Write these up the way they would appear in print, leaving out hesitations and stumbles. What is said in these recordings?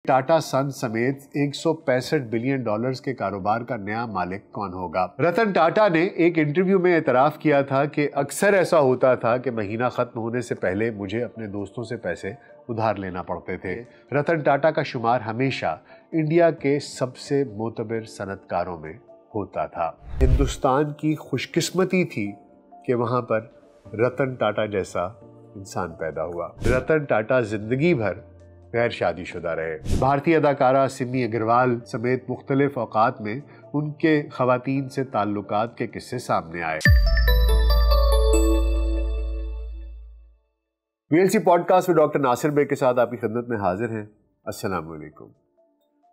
Tata sons समेत 165 billion dollars के कारोबार का नया मालिक कौन होगा? रतन टाटा ने एक इंटरव्यू में एतराफ़ किया था कि अक्सर ऐसा होता था कि महीना खत्म होने से पहले मुझे अपने दोस्तों से पैसे उधार लेना पड़ते थे। रतन टाटा का शुमार हमेशा इंडिया के सबसे मोतबर सनतकारों में होता था। हिंदुस्तान की खुशकिस्मती थी कि वहां पर रतन टाटा जैसा इंसान पैदा हुआ। रतन टाटा जिंदगी भर गैर शादीशुदा रहे। भारतीय अदाकारा सिमी अग्रवाल समेत मुख्तलिफ औकात में उनके खवातीन से ताल्लुकात के किस्से सामने आए। वीएलसी पॉडकास्ट में डॉक्टर नासिर बेग के साथ आपकी खिदमत में हाजिर हैं। अस्सलाम वालेकुम।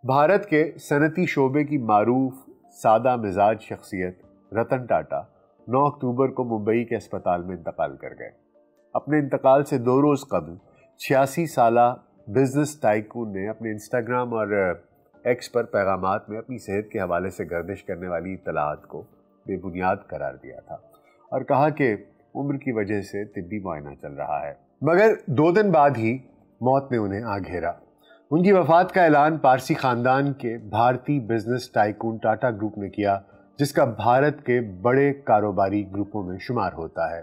भारत के सनती शोबे की मारूफ सादा मिजाज शख्सियत रतन टाटा 9 अक्टूबर को मुंबई के अस्पताल में इंतकाल कर गए। अपने इंतकाल से 2 रोज कबल 86 साला बिजनेस टाइकून ने अपने इंस्टाग्राम और एक्स पर पैगामात में अपनी सेहत के हवाले से गर्दिश करने वाली इत्तलात को बेबुनियाद करार दिया था और कहा कि उम्र की वजह से तिब्बी मुआयना चल रहा है। मगर 2 दिन बाद ही मौत ने उन्हें आ घेरा। उनकी वफात का ऐलान पारसी खानदान के भारतीय बिजनेस टाइकून टाटा ग्रुप ने किया, जिसका भारत के बड़े कारोबारी ग्रुपों में शुमार होता है।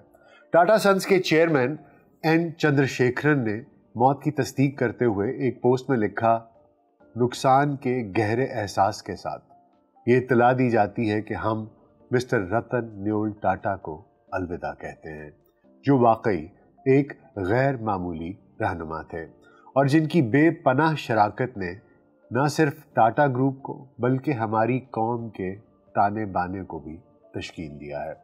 टाटा सन्स के चेयरमैन एन चंद्रशेखरन ने मौत की तस्दीक करते हुए एक पोस्ट में लिखा, नुकसान के गहरे एहसास के साथ ये इत्तला दी जाती है कि हम मिस्टर रतन न्योल टाटा को अलविदा कहते हैं, जो वाकई एक गैर मामूली रहनुमा थे और जिनकी बेपनाह शराकत ने न सिर्फ टाटा ग्रुप को बल्कि हमारी कौम के ताने बाने को भी तश्कील दिया है।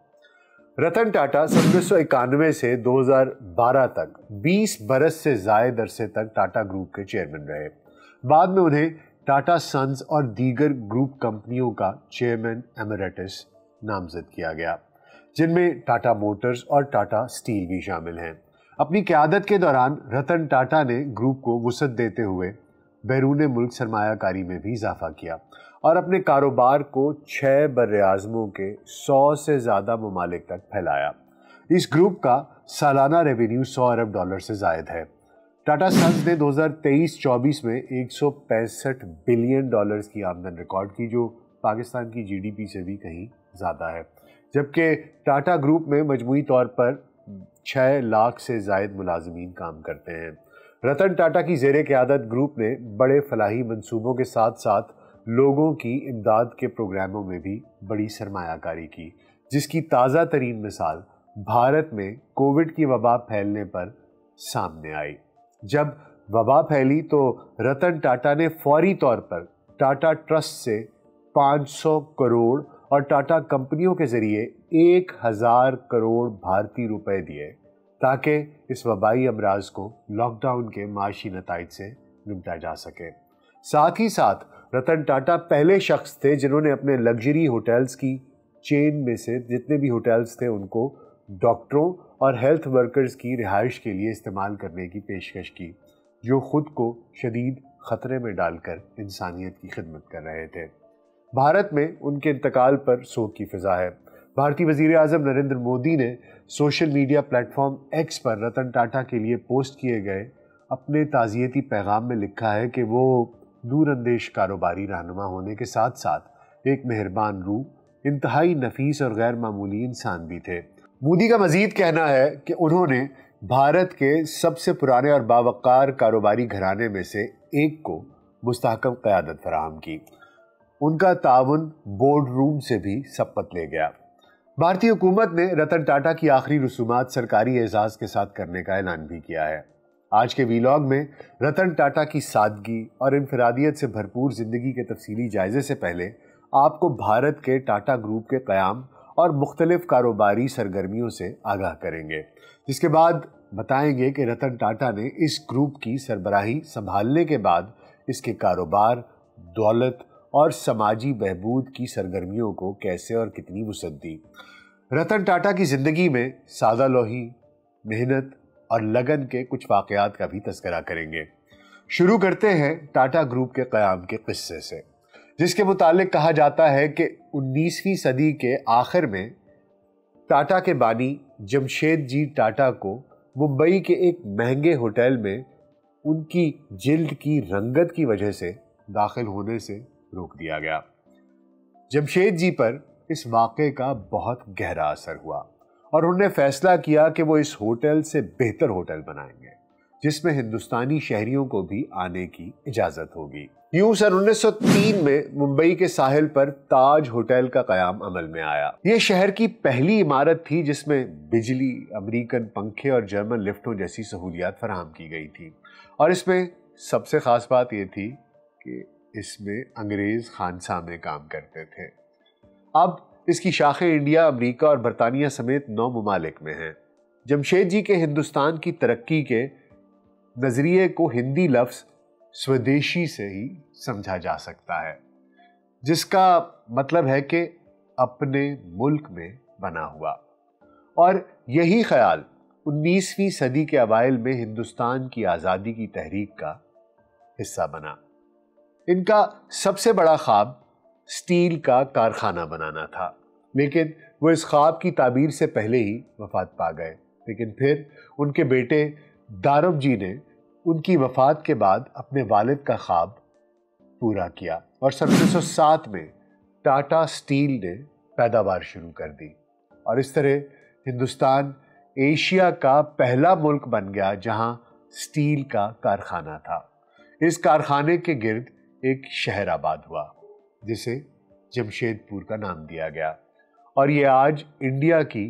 रतन टाटा 1991 से 2012 तक 20 बरस से ज़ायद अरसे तक टाटा ग्रुप के चेयरमैन रहे। बाद में उन्हें टाटा सन्स और दीगर ग्रुप कंपनियों का चेयरमैन एमरेटिस नामजद किया गया, जिनमें टाटा मोटर्स और टाटा स्टील भी शामिल हैं। अपनी क़यादत के दौरान रतन टाटा ने ग्रुप को वुसअत देते हुए बैरून मुल्क सरमायाकारी में भी इजाफा किया और अपने कारोबार को 6 बर्र-ए-आज़मों के 100 से ज़्यादा ममालिक तक फैलाया। इस ग्रुप का सालाना रेवेन्यू 100 अरब डॉलर से ज़ायद है। टाटा सन्स ने 2023-24 में 165 बिलियन डॉलर्स की आमदन रिकॉर्ड की, जो पाकिस्तान की जीडीपी से भी कहीं ज़्यादा है, जबकि टाटा ग्रुप में मजमूई तौर पर 6 लाख से ज़ायद मुलाजमीन काम करते हैं। रतन टाटा की ज़ेरे क़यादत ग्रुप ने बड़े फलाही मंसूबों के साथ साथ लोगों की इमदाद के प्रोग्रामों में भी बड़ी सरमायाकारी की, जिसकी ताज़ा तरीन मिसाल भारत में कोविड की वबा फैलने पर सामने आई। जब वबा फैली तो रतन टाटा ने फौरी तौर पर टाटा ट्रस्ट से 500 करोड़ और टाटा कंपनियों के ज़रिए 1000 करोड़ भारतीय रुपए दिए ताकि इस वबाई अमराज को लॉकडाउन के माशी नताइज से निपटा जा सके। साथ ही साथ रतन टाटा पहले शख्स थे जिन्होंने अपने लग्जरी होटल्स की चेन में से जितने भी होटल्स थे उनको डॉक्टरों और हेल्थ वर्कर्स की रिहाइश के लिए इस्तेमाल करने की पेशकश की, जो खुद को शदीद खतरे में डालकर इंसानियत की खिदमत कर रहे थे। भारत में उनके इंतकाल पर शोक की फिजा है। भारतीय वज़ीर आज़म नरेंद्र मोदी ने सोशल मीडिया प्लेटफॉर्म एक्स पर रतन टाटा के लिए पोस्ट किए गए अपने ताज़ियती पैगाम में लिखा है कि वो दूरअंदेश कारोबारी रहनुमा होने के साथ साथ एक मेहरबान रूह, इंतहाई नफीस और गैर मामूली इंसान भी थे। मोदी का मजीद कहना है कि उन्होंने भारत के सबसे पुराने और बावकार कारोबारी घराने में से एक को मुस्तहकम क़यादत फराहम की। उनका ताउन बोर्ड रूम से भी सबकत ले गया। भारतीय हुकूमत ने रतन टाटा की आखिरी रसूमात सरकारी एजाज़ के साथ करने का ऐलान भी किया है। आज के वीलॉग में रतन टाटा की सादगी और इनफरादियत से भरपूर ज़िंदगी के तफसीली जायजे से पहले आपको भारत के टाटा ग्रुप के क़याम और मुख्तलिफ कारोबारी सरगर्मियों से आगाह करेंगे, जिसके बाद बताएंगे कि रतन टाटा ने इस ग्रुप की सरबराही संभालने के बाद इसके कारोबार, दौलत और समाजी बहबूद की सरगर्मियों को कैसे और कितनी वुसअत दी। रतन टाटा की ज़िंदगी में सादा लोही, मेहनत और लगन के कुछ वाक़यात का भी तज़किरा करेंगे। शुरू करते हैं टाटा ग्रुप के क़याम के क़िस्से से, जिसके मुतालिक कहा जाता है कि 19वीं सदी के आखिर में टाटा के बानी जमशेद जी टाटा को मुंबई के एक महंगे होटल में उनकी जिल्द की रंगत की वजह से दाखिल होने से रोक दिया गया। जमशेद जी पर इस वाक़े का बहुत गहरा असर हुआ और उन्होंने फैसला किया कि वो इस होटल से बेहतर होटल बनाएंगे जिसमें हिंदुस्तानी शहरियों को भी आने की इजाज़त होगी। यूं सन 1903 में मुंबई के साहिल पर ताज होटल का कयाम अमल में आया। यह शहर की पहली इमारत थी जिसमें बिजली, अमेरिकन पंखे और जर्मन लिफ्टों जैसी सहूलियात फराहम की गई थी। और इसमें सबसे खास बात यह थी कि इसमें अंग्रेज खानसामे काम करते थे। अब इसकी शाखें इंडिया, अमेरिका और बरतानिया समेत 9 ममालिक में हैं। जमशेद जी के हिंदुस्तान की तरक्की के नजरिए को हिंदी लफ्ज स्वदेशी से ही समझा जा सकता है, जिसका मतलब है कि अपने मुल्क में बना हुआ। और यही ख्याल 19वीं सदी के अवाइल में हिंदुस्तान की आज़ादी की तहरीक का हिस्सा बना। इनका सबसे बड़ा ख्वाब स्टील का कारखाना बनाना था, लेकिन वो इस ख्वाब की ताबीर से पहले ही वफात पा गए। लेकिन फिर उनके बेटे दारब जी ने उनकी वफात के बाद अपने वालिद का ख्वाब पूरा किया और सन 1907 में टाटा स्टील ने पैदावार शुरू कर दी। और इस तरह हिंदुस्तान एशिया का पहला मुल्क बन गया जहां स्टील का कारखाना था। इस कारखाने के गिर्द एक शहर आबाद हुआ जिसे जमशेदपुर का नाम दिया गया और ये आज इंडिया की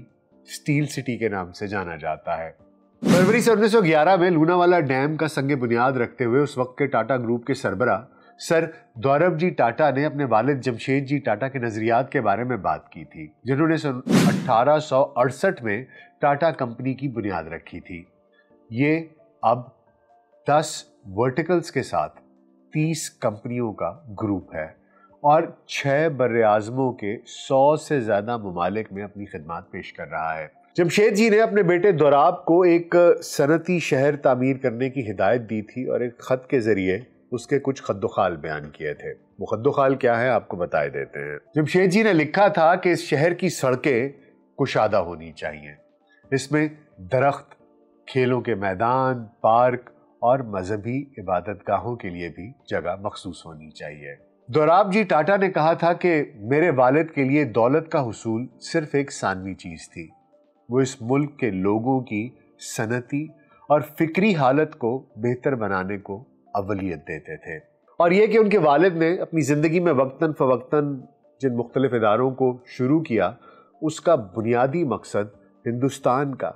स्टील सिटी के नाम से जाना जाता है। फरवरी 1911 में लूनावाला डैम का संगे बुनियाद रखते हुए उस वक्त के टाटा ग्रुप के सरबराह सर दौरब जी टाटा ने अपने वालिद जमशेद जी टाटा के नजरियात के बारे में बात की थी, जिन्होंने सन 1868 में टाटा कंपनी की बुनियाद रखी थी। ये अब 10 वर्टिकल्स के साथ 30 कंपनियों का ग्रुप है और 6 बर्रे-आज़मों के 100 से ज्यादा ममालिक में अपनी खिदमत पेश कर रहा है। जमशेद जी ने अपने बेटे दोराब को एक सनती शहर तामीर करने की हिदायत दी थी और एक खत के जरिए उसके कुछ खद्दोखाल बयान किए थे। वो खद्दोखाल क्या है आपको बताए देते हैं। जमशेद जी ने लिखा था कि इस शहर की सड़कें कुशादा होनी चाहिए, इसमें दरख्त, खेलों के मैदान, पार्क और मजहबी इबादतगाहों के लिए भी जगह मखसूस होनी चाहिए। दोराब जी टाटा ने कहा था कि मेरे वालिद के लिए दौलत का हुसूल सिर्फ एक सानवी चीज थी। वो इस मुल्क के लोगों की सनती और फिक्री हालत को बेहतर बनाने को अवलियत देते थे। और यह कि उनके वालिद ने अपनी जिंदगी में वक्तन फवक्तन जिन मुख्तलिफ इदारों को शुरू किया, उसका बुनियादी मकसद हिंदुस्तान का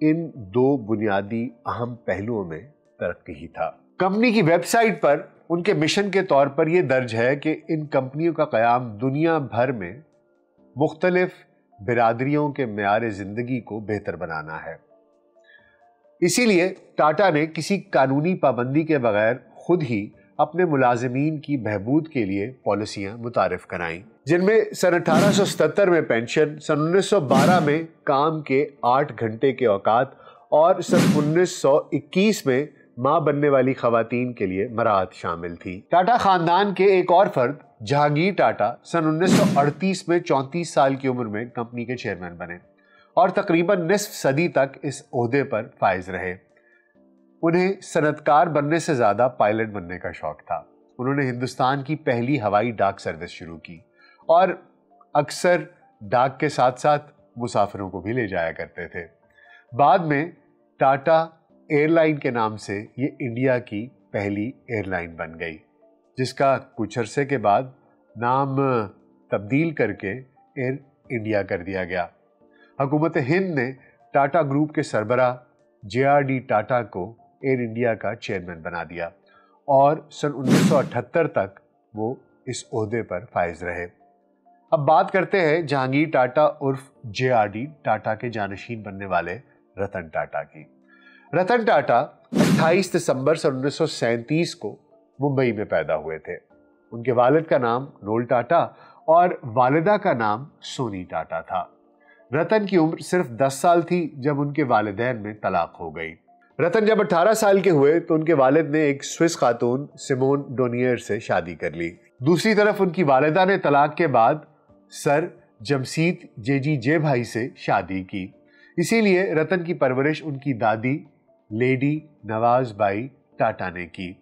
इन 2 बुनियादी अहम पहलुओं में तरक्की ही था। कंपनी की वेबसाइट पर उनके मिशन के तौर पर यह दर्ज है कि इन कंपनियों का कयाम दुनिया भर में मुख्तलिफ बिरादरियों के मेयार जिंदगी को बेहतर बनाना है। इसीलिए टाटा ने किसी कानूनी पाबंदी के बगैर खुद ही अपने मुलाजिमीन की बहबूद के लिए पॉलिसियां मुतारिफ कराईं, जिनमें सन 1877 में पेंशन, सन 1912 में काम के 8 घंटे के औकात और सन 1921 में मां बनने वाली खवातीन के लिए मराहत शामिल थी। टाटा खानदान के एक और फर्द जहांगीर टाटा सन 1938 में 34 साल की उम्र में कंपनी के चेयरमैन बने और तकरीबन निस्फ सदी तक इस ओहदे पर फाइज रहे। उन्हें सनतकार बनने से ज्यादा पायलट बनने का शौक था। उन्होंने हिंदुस्तान की पहली हवाई डाक सर्विस शुरू की और अक्सर डाक के साथ साथ मुसाफिरों को भी ले जाया करते थे। बाद में टाटा एयरलाइन के नाम से ये इंडिया की पहली एयरलाइन बन गई, जिसका कुछ अरसे के बाद नाम तब्दील करके एयर इंडिया कर दिया गया। हुकूमत हिंद ने टाटा ग्रुप के सरबराह JRD टाटा को एयर इंडिया का चेयरमैन बना दिया और सन 1978 तक वो इस ओहदे पर फाइज रहे। अब बात करते हैं जहांगीर टाटा उर्फ JRD टाटा के जानशीन बनने वाले रतन टाटा की। रतन टाटा 28 दिसंबर सन 1937 को मुंबई में पैदा हुए थे। उनके वालिद का नाम रोल टाटा और वालिदा का नाम सोनी टाटा था। रतन की उम्र सिर्फ 10 साल थी जब उनके वालिदैन में तलाक हो गई। रतन जब 18 साल के हुए तो उनके वालिद ने एक स्विस खातून सिमोन डोनियर से शादी कर ली। दूसरी तरफ उनकी वालिदा ने तलाक के बाद सर जमशीद जे भाई से शादी की। इसीलिए रतन की परवरिश उनकी दादी लेडी नवाज बाई टाटा ने की।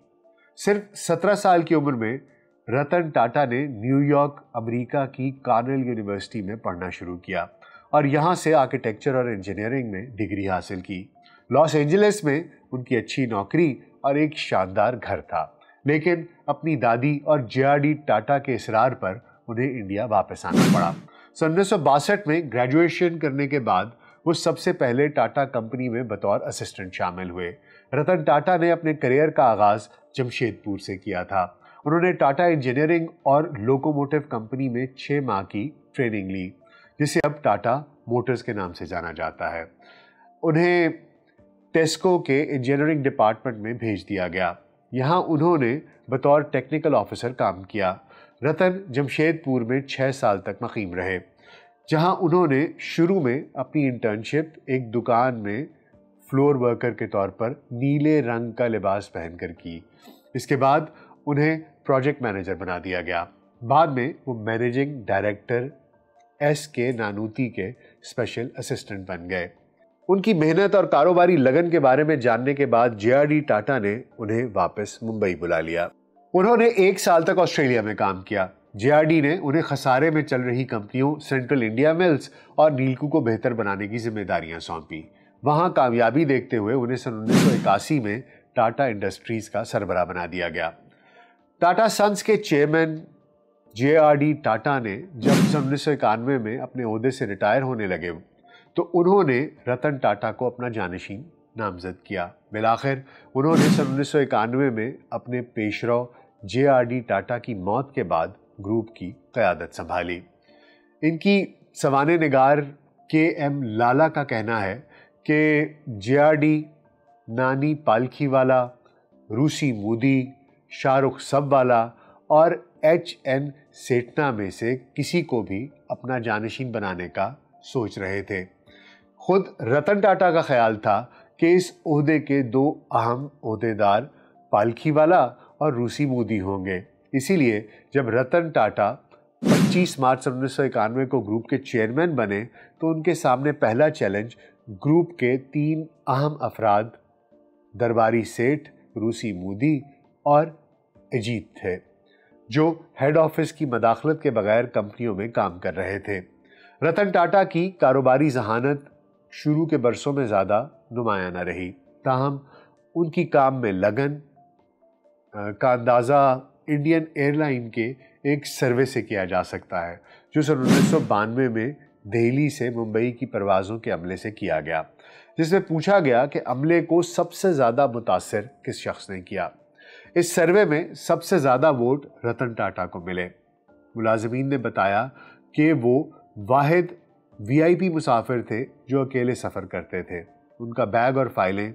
सिर्फ 17 साल की उम्र में रतन टाटा ने न्यूयॉर्क अमेरिका की कॉर्नेल यूनिवर्सिटी में पढ़ना शुरू किया और यहाँ से आर्किटेक्चर और इंजीनियरिंग में डिग्री हासिल की। लॉस एंजलिस में उनकी अच्छी नौकरी और एक शानदार घर था, लेकिन अपनी दादी और जे.आर.डी. टाटा के इसरार पर उन्हें इंडिया वापस आना पड़ा। सन 1962 में ग्रेजुएशन करने के बाद वो सबसे पहले टाटा कंपनी में बतौर असिस्टेंट शामिल हुए। रतन टाटा ने अपने करियर का आगाज जमशेदपुर से किया था। उन्होंने टाटा इंजीनियरिंग और लोकोमोटिव कंपनी में 6 माह की ट्रेनिंग ली, जिसे अब टाटा मोटर्स के नाम से जाना जाता है। उन्हें टेस्को के इंजीनियरिंग डिपार्टमेंट में भेज दिया गया। यहाँ उन्होंने बतौर टेक्निकल ऑफिसर काम किया। रतन जमशेदपुर में 6 साल तक मुकीम रहे, जहाँ उन्होंने शुरू में अपनी इंटर्नशिप एक दुकान में फ्लोर वर्कर के तौर पर नीले रंग का लिबास पहनकर की। इसके बाद उन्हें प्रोजेक्ट मैनेजर बना दिया गया। बाद में वो मैनेजिंग डायरेक्टर S.K. नानूती के स्पेशल असिस्टेंट बन गए। उनकी मेहनत और कारोबारी लगन के बारे में जानने के बाद जे.आर.डी. टाटा ने उन्हें वापस मुंबई बुला लिया। उन्होंने 1 साल तक ऑस्ट्रेलिया में काम किया। जे.आर.डी. ने उन्हें खसारे में चल रही कंपनियों सेंट्रल इंडिया मिल्स और नीलकू को बेहतर बनाने की जिम्मेदारियां सौंपी। वहां कामयाबी देखते हुए उन्हें सन 1981 में टाटा इंडस्ट्रीज का सरबराह बना दिया गया। टाटा सन्स के चेयरमैन जे.आर.डी. टाटा ने जब सन 1991 में अपने ओहदे से रिटायर होने लगे तो उन्होंने रतन टाटा को अपना जानशीन नामजद किया। बिलाखिर उन्होंने सन 1991 में अपने पेशरो जे.आर.डी. टाटा की मौत के बाद ग्रुप की क़यादत संभाली। इनकी सवाने निगार के.एम. लाला का कहना है कि जे.आर.डी. नानी पालखीवाला, रूसी मोदी, शाहरुख सबवाला और H.N. सेठना में से किसी को भी अपना जानशीन बनाने का सोच रहे थे। खुद रतन टाटा का ख्याल था कि इस ओहदे के 2 अहम ओहदेदार पालखीवाला और रूसी मोदी होंगे। इसीलिए जब रतन टाटा 25 मार्च 1991 को ग्रुप के चेयरमैन बने तो उनके सामने पहला चैलेंज ग्रुप के 3 अहम अफराद दरबारी सेठ, रूसी मोदी और अजीत थे, जो हेड ऑफिस की मदाखलत के बगैर कंपनियों में काम कर रहे थे। रतन टाटा की कारोबारी जहानत शुरू के बरसों में ज़्यादा नुमायां न रही, ताहम उनकी काम में लगन का अंदाज़ा इंडियन एयरलाइन के एक सर्वे से किया जा सकता है, जो सन 1992 में दिल्ली से मुंबई की परवाज़ों के अमले से किया गया, जिसमें पूछा गया कि अमले को सबसे ज़्यादा मुतासिर किस शख्स ने किया। इस सर्वे में सबसे ज़्यादा वोट रतन टाटा को मिले। मुलाजिमीन ने बताया कि वो वाहिद VIP मुसाफिर थे जो अकेले सफ़र करते थे। उनका बैग और फाइलें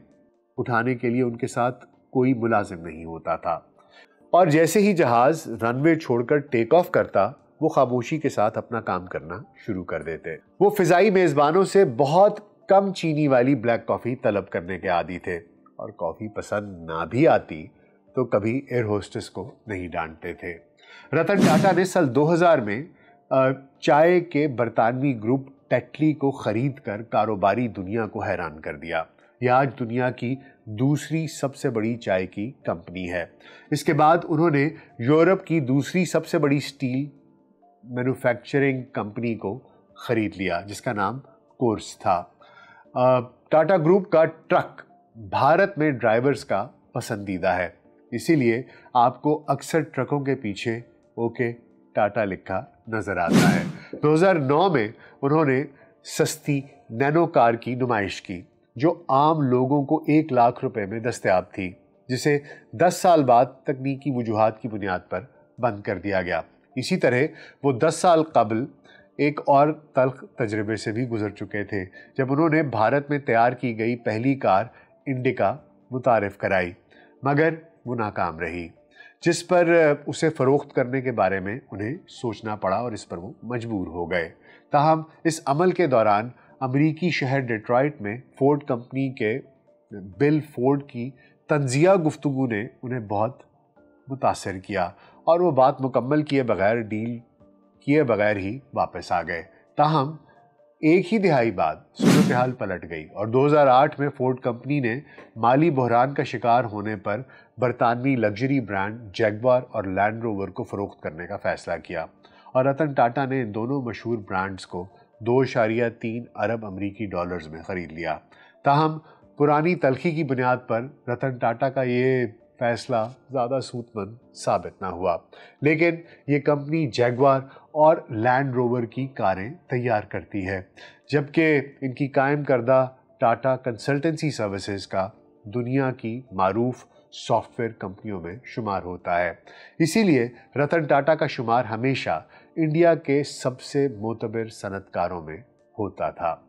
उठाने के लिए उनके साथ कोई मुलाजिम नहीं होता था, और जैसे ही जहाज़ रनवे छोड़कर टेक ऑफ करता वो खामोशी के साथ अपना काम करना शुरू कर देते। वो फ़िज़ाई मेज़बानों से बहुत कम चीनी वाली ब्लैक कॉफ़ी तलब करने के आदी थे, और कॉफ़ी पसंद ना भी आती तो कभी एयर होस्टेस को नहीं डांटते थे। रतन टाटा ने साल 2000 में चाय के बरतानवी ग्रुप टेटली को खरीद कर कारोबारी दुनिया को हैरान कर दिया। यह आज दुनिया की दूसरी सबसे बड़ी चाय की कंपनी है। इसके बाद उन्होंने यूरोप की दूसरी सबसे बड़ी स्टील मैन्युफैक्चरिंग कंपनी को खरीद लिया, जिसका नाम कोर्स था। टाटा ग्रुप का ट्रक भारत में ड्राइवर्स का पसंदीदा है, इसीलिए आपको अक्सर ट्रकों के पीछे ओके टाटा लिखा नजर आता है। 2009 में उन्होंने सस्ती नैनो कार की नुमाइश की, जो आम लोगों को 1 लाख रुपए में दस्तयाब थी, जिसे 10 साल बाद तकनीकी वजूहात की बुनियाद पर बंद कर दिया गया। इसी तरह वो 10 साल कबल एक और तल्ख तजर्बे से भी गुजर चुके थे, जब उन्होंने भारत में तैयार की गई पहली कार इंडिका मुतारिफ कराई, मगर वो नाकाम रही, जिस पर उसे फ़रोख्त करने के बारे में उन्हें सोचना पड़ा और इस पर वो मजबूर हो गए। ताहम इस अमल के दौरान अमरीकी शहर डेट्रॉइट में फोर्ड कंपनी के बिल फोर्ड की तंजिया गुफ्तगू ने उन्हें बहुत मुतासर किया, और वो बात मुकम्मल किए बगैर डील किए बगैर ही वापस आ गए। ताहम एक ही दिहाई बाद सूरत हाल पलट गई और 2008 में फोर्ड कंपनी ने माली बहरान का शिकार होने पर बरतानवी लग्जरी ब्रांड जैगवार और लैंड रोवर को फरोख्त करने का फैसला किया और रतन टाटा ने इन दोनों मशहूर ब्रांड्स को 2.3 अरब अमरीकी डॉलर्स में खरीद लिया। ताहम पुरानी तलखी की बुनियाद पर रतन टाटा का ये फैसला ज़्यादा सूदमंद साबित ना हुआ, लेकिन ये कंपनी जैगवार और लैंड रोवर की कारें तैयार करती है, जबकि इनकी कायम करदा टाटा कंसल्टेंसी सर्विसेज का दुनिया की मारूफ सॉफ्टवेयर कंपनियों में शुमार होता है। इसीलिए रतन टाटा का शुमार हमेशा इंडिया के सबसे मोतबर सनतकारों में होता था,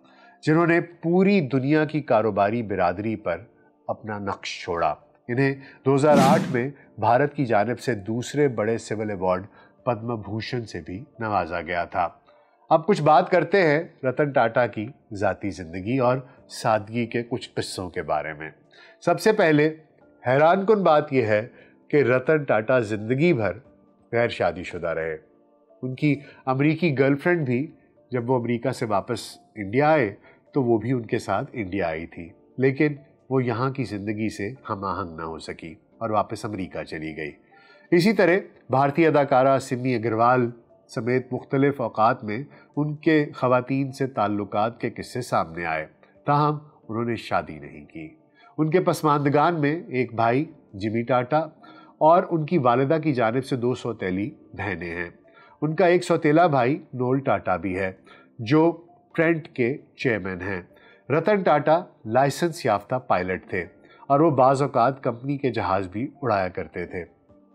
जिन्होंने पूरी दुनिया की कारोबारी बिरादरी पर अपना नक्श छोड़ा। इन्हें 2008 में भारत की जानिब से दूसरे बड़े सिविल अवार्ड पद्म भूषण से भी नवाजा गया था। अब कुछ बात करते हैं रतन टाटा की ज़ाती ज़िंदगी और सादगी के कुछ किस्सों के बारे में। सबसे पहले हैरानकुन बात यह है कि रतन टाटा ज़िंदगी भर गैर शादीशुदा रहे। उनकी अमरीकी गर्लफ्रेंड भी जब वो अमेरिका से वापस इंडिया आए तो वो भी उनके साथ इंडिया आई थी, लेकिन वो यहाँ की ज़िंदगी से हम-आहंग ना हो सकी और वापस अमेरिका चली गई। इसी तरह भारतीय अदाकारा सिमी अग्रवाल समेत मुख्तलिफ औकात में उनके ख़वातीन से ताल्लुकात के किस्से सामने आए, ताहम उन्होंने शादी नहीं की। उनके पसमानदगान में एक भाई जिमी टाटा और उनकी वालिदा की जानिब से 2 सौतेली बहनें हैं। उनका एक सौतेला भाई नोल टाटा भी है, जो ट्रेंट के चेयरमैन हैं। रतन टाटा लाइसेंस याफ्ता पायलट थे और वो बाज़ औक़ात कंपनी के जहाज़ भी उड़ाया करते थे।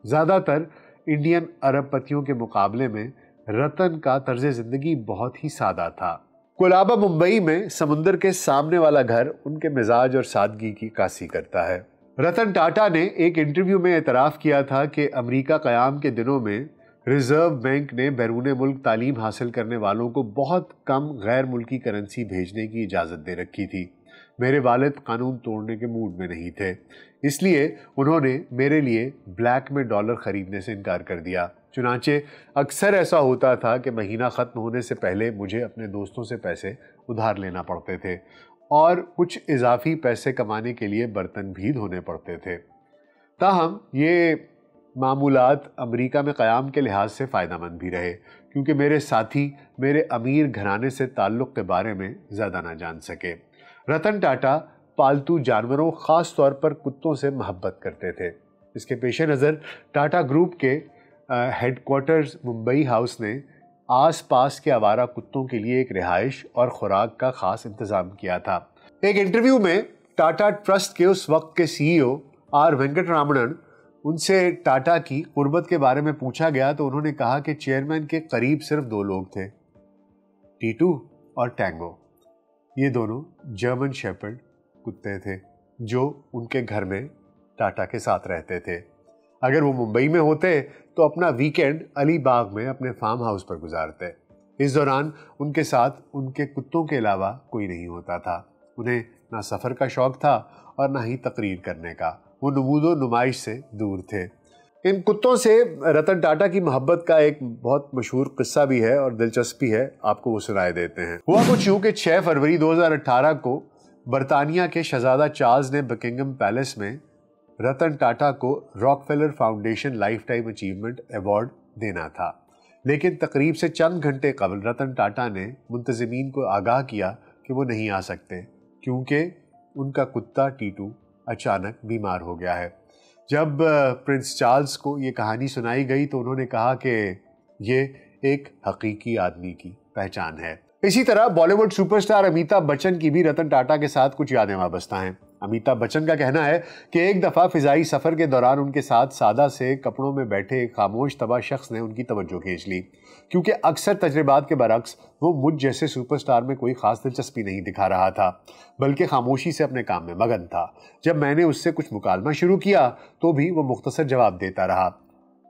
ज़्यादातर इंडियन अरबपतियों के मुकाबले में रतन का तर्ज ज़िंदगी बहुत ही सादा था। कोलाबा मुंबई में समुंदर के सामने वाला घर उनके मिजाज और सादगी की कासी करता है। रतन टाटा ने एक इंटरव्यू में एतराफ़ किया था कि अमेरिका क़याम के दिनों में रिज़र्व बैंक ने बैरून मुल्क तालीम हासिल करने वालों को बहुत कम गैर मुल्की करेंसी भेजने की इजाज़त दे रखी थी। मेरे वालिद कानून तोड़ने के मूड में नहीं थे, इसलिए उन्होंने मेरे लिए ब्लैक में डॉलर ख़रीदने से इनकार कर दिया। चुनांचे अक्सर ऐसा होता था कि महीना ख़त्म होने से पहले मुझे अपने दोस्तों से पैसे उधार लेना पड़ते थे और कुछ इजाफी पैसे कमाने के लिए बर्तन भी धोने पड़ते थे। ताहम ये मामूलात अमेरिका में क़याम के लिहाज से फ़ायदेमंद भी रहे, क्योंकि मेरे साथी मेरे अमीर घराने से ताल्लुक़ के बारे में ज़्यादा ना जान सके। रतन टाटा पालतू जानवरों, ख़ास तौर पर कुत्तों से मोहब्बत करते थे। इसके पेश नज़र टाटा ग्रुप के हेडक्वार्टर्स मुंबई हाउस ने आस पास के आवारा कुत्तों के लिए एक रिहाइश और खुराक का ख़ास इंतज़ाम किया था। एक इंटरव्यू में टाटा ट्रस्ट के उस वक्त के CEO आर वेंकटरामन उनसे टाटा की कुर्बत के बारे में पूछा गया तो उन्होंने कहा कि चेयरमैन के करीब सिर्फ 2 लोग थे, टीटू और टैंगो। ये दोनों जर्मन शेपर्ड कुत्ते थे जो उनके घर में टाटा के साथ रहते थे। अगर वो मुंबई में होते तो अपना वीकेंड अलीबाग में अपने फार्म हाउस पर गुजारते। इस दौरान उनके साथ उनके कुत्तों के अलावा कोई नहीं होता था। उन्हें ना सफ़र का शौक़ था और ना ही तकरीर करने का। वो नमूदो नुमाइश से दूर थे। इन कुत्तों से रतन टाटा की मोहब्बत का एक बहुत मशहूर किस्सा भी है और दिलचस्पी है, आपको वो सुनाए देते हैं। हुआ कुछ यूँ कि 6 फरवरी 2018 को बरतानिया के शहजादा चार्ल्स ने बकिंगम पैलेस में रतन टाटा को Rockefeller foundation life time achievement award देना था, लेकिन तकरीब से चंद घंटे कबल रतन टाटा ने मुंतज़मीन को आगाह किया कि वो नहीं आ सकते, क्योंकि उनका कुत्ता टीटू अचानक बीमार हो गया है। जब प्रिंस चार्ल्स को ये कहानी सुनाई गई तो उन्होंने कहा कि ये एक हकीकी आदमी की पहचान है। इसी तरह बॉलीवुड सुपरस्टार अमिताभ बच्चन की भी रतन टाटा के साथ कुछ यादें वाबस्ता हैं। अमिताभ बच्चन का कहना है कि एक दफ़ा फ़िज़ाई सफ़र के दौरान उनके साथ सादा से कपड़ों में बैठे एक खामोश तबाह शख्स ने उनकी तवज्जो खींच ली, क्योंकि अक्सर तजर्बात के बरक्स वो मुझ जैसे सुपरस्टार में कोई ख़ास दिलचस्पी नहीं दिखा रहा था, बल्कि खामोशी से अपने काम में मगन था। जब मैंने उससे कुछ मुकालमा शुरू किया तो भी वो मुख्तसर जवाब देता रहा।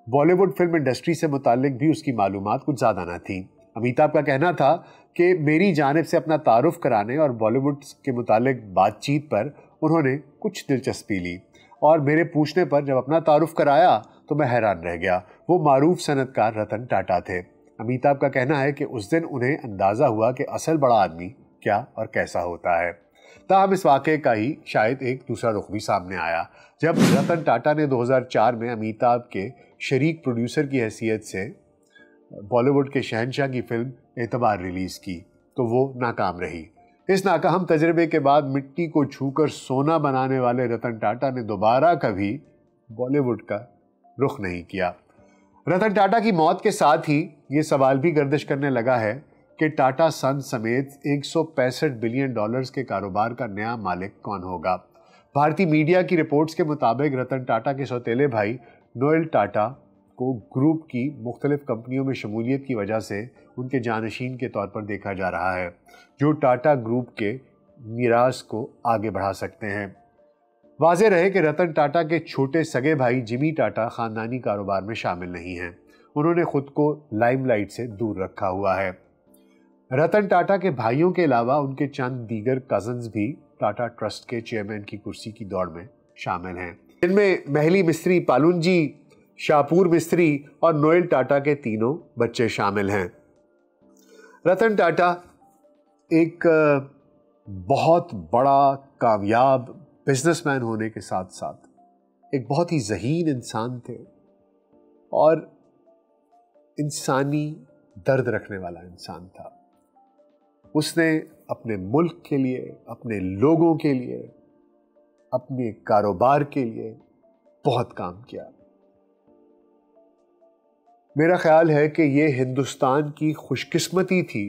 बॉलीवुड फिल्म इंडस्ट्री से मुताल्लिक भी उसकी मालूमात कुछ ज़्यादा न थी। अमिताभ का कहना था कि मेरी जानिब से अपना तारुफ कराने और बॉलीवुड के मुताल्लिक बातचीत पर उन्होंने कुछ दिलचस्पी ली और मेरे पूछने पर जब अपना तारुफ कराया तो मैं हैरान रह गया। वो मारूफ सनतकार रतन टाटा थे। अमिताभ का कहना है कि उस दिन उन्हें अंदाज़ा हुआ कि असल बड़ा आदमी क्या और कैसा होता है। ताहम इस वाक़े का ही शायद एक दूसरा रुख भी सामने आया जब रतन टाटा ने 2004 में अमिताभ के शरीक प्रोड्यूसर की हैसियत से बॉलीवुड के शहंशाह की फिल्म एतबार रिलीज़ की तो वो नाकाम रही। इस नाकाम तजर्बे के बाद मिट्टी को छूकर सोना बनाने वाले रतन टाटा ने दोबारा कभी बॉलीवुड का रुख नहीं किया। रतन टाटा की मौत के साथ ही ये सवाल भी गर्दिश करने लगा है कि टाटा सन्स समेत 165 बिलियन डॉलर्स के कारोबार का नया मालिक कौन होगा। भारतीय मीडिया की रिपोर्ट्स के मुताबिक रतन टाटा के सौतेले भाई नोएल टाटा को ग्रुप की मुख्तलिफ कंपनियों में शमूलियत की वजह से उनके जानशीन के तौर पर देखा जा रहा है, जो टाटा ग्रुप के मीरास को आगे बढ़ा सकते हैं। वाज़ेह रहे कि रतन टाटा के छोटे सगे भाई जिमी टाटा ख़ानदानी कारोबार में शामिल नहीं हैं। उन्होंने खुद को लाइमलाइट से दूर रखा हुआ है। रतन टाटा के भाइयों के अलावा उनके चंद दीगर कज़न्स भी टाटा ट्रस्ट के चेयरमैन की कुर्सी की दौड़ में शामिल हैं। इनमें महली मिस्त्री पालुंजी, शाहपुर मिस्त्री और नोएल टाटा के तीनों बच्चे शामिल हैं। रतन टाटा एक बहुत बड़ा कामयाब बिजनेसमैन होने के साथ साथ एक बहुत ही ज़हीन इंसान थे और इंसानी दर्द रखने वाला इंसान था। उसने अपने मुल्क के लिए, अपने लोगों के लिए, अपने कारोबार के लिए बहुत काम किया। मेरा ख्याल है कि ये हिंदुस्तान की खुशकिस्मती थी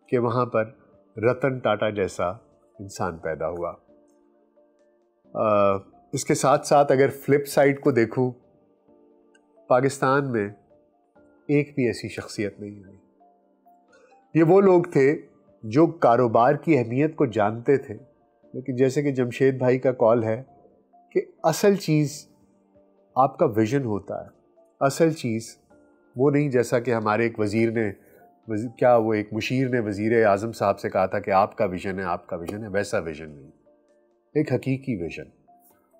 कि वहाँ पर रतन टाटा जैसा इंसान पैदा हुआ। इसके साथ साथ अगर फ्लिप साइड को देखूं, पाकिस्तान में एक भी ऐसी शख्सियत नहीं हुई। ये वो लोग थे जो कारोबार की अहमियत को जानते थे, लेकिन जैसे कि जमशेद भाई का कॉल है कि असल चीज़ आपका विजन होता है। असल चीज़ वो नहीं जैसा कि हमारे एक वज़ीर ने एक मुशीर ने वज़ीर आज़म साहब से कहा था कि आपका विजन है, वैसा विजन नहीं। एक हकीकी विजन,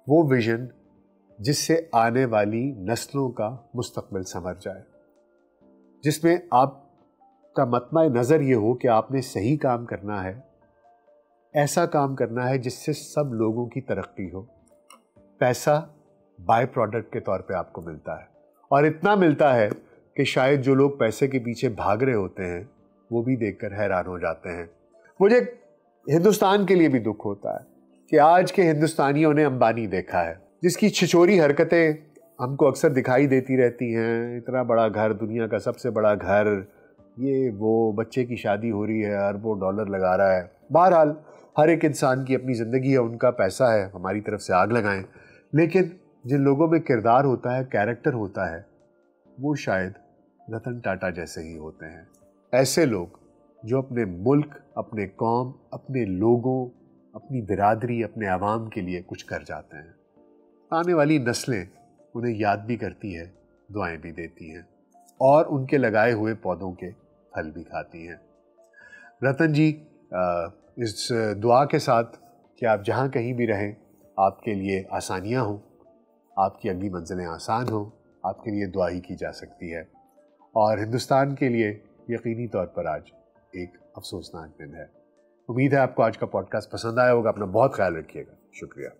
वो विजन जिससे आने वाली नस्लों का मुस्तकबिल संवर जाए, जिसमें आपका मतमा नज़र ये हो कि आपने सही काम करना है, ऐसा काम करना है जिससे सब लोगों की तरक्की हो। पैसा बाय प्रोडक्ट के तौर पे आपको मिलता है और इतना मिलता है कि शायद जो लोग पैसे के पीछे भाग रहे होते हैं वो भी देखकर हैरान हो जाते हैं। मुझे हिंदुस्तान के लिए भी दुख होता है कि आज के हिंदुस्तानियों ने अंबानी देखा है, जिसकी छिछोरी हरकतें हमको अक्सर दिखाई देती रहती हैं। इतना बड़ा घर, दुनिया का सबसे बड़ा घर, ये वो, बच्चे की शादी हो रही है, अरबों डॉलर लगा रहा है। बहरहाल हर एक इंसान की अपनी ज़िंदगी है, उनका पैसा है, हमारी तरफ से आग लगाएं। लेकिन जिन लोगों में किरदार होता है, कैरेक्टर होता है, वो शायद रतन टाटा जैसे ही होते हैं। ऐसे लोग जो अपने मुल्क, अपने कौम, अपने लोगों, अपनी बिरादरी, अपने आवाम के लिए कुछ कर जाते हैं। आने वाली नस्लें उन्हें याद भी करती है, दुआएं भी देती हैं और उनके लगाए हुए पौधों के फल भी खाती हैं। रतन जी, इस दुआ के साथ कि आप जहाँ कहीं भी रहें आपके लिए आसानियाँ हों, आपकी अगली मंजिलें आसान हों, आपके लिए दुआ ही की जा सकती है। और हिंदुस्तान के लिए यकीनी तौर पर आज एक अफसोसनाक दिन है। उम्मीद है आपको आज का पॉडकास्ट पसंद आया होगा। अपना बहुत ख्याल रखिएगा। शुक्रिया।